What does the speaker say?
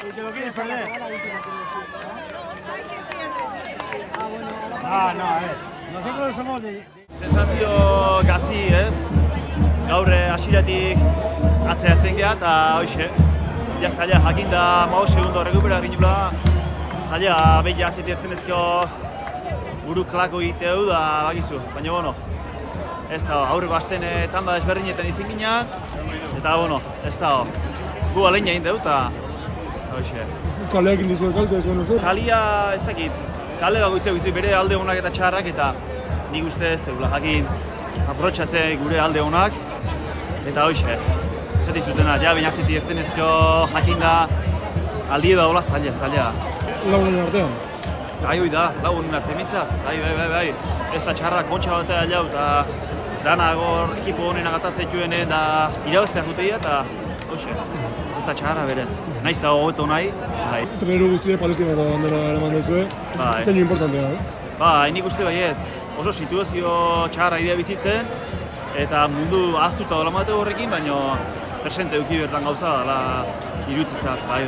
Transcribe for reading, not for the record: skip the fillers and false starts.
Y te lo quieres perder. No, nosotros somos de... Sensazio gazi, ez? Gaur hasieratik atzeatzen geha eta hoxe. Ja zaila jakinda 15 segundo rekupera ginula. Zaila behi atzetik ezkenezko buru klako egiteu da bakizu. Baina, bueno, ez da, aurreko asten tanda desberdinetan izin gina. Eta, bueno, ez da, gu alein egin deu eta hoxe. Kaleak indizue kalte zuen uste? Kalia ez dakit. Kale bakoitzak guzti bere alde honak eta txarrak eta nik uste ez dugula jakin aprotxatzen gure alde honak eta hoxe. Zetik zutena, ja bainatzetik eztenezko jakinda aldi edo hola zaila. Lagunen artean? Bai, hoi da, lagunen arte mitzat. Bai. Ez da txarra kontxa batea jau eta dana gor ekipo honen agatatzen joen eta irabazteak juteia eta hoxe. Ez da txarra berez. Naiz da hobeto nahi, bai. Treneru guztiek Palestinako bandera eraman dezue. Bai. Keinu importantea, ez? Bai, nik uste bai ez. Oso situazio txarra idea bizitzen eta mundu ahaztuta dola mate horrekin, baina presente eduki bertan gauza dela irutzizat, bai.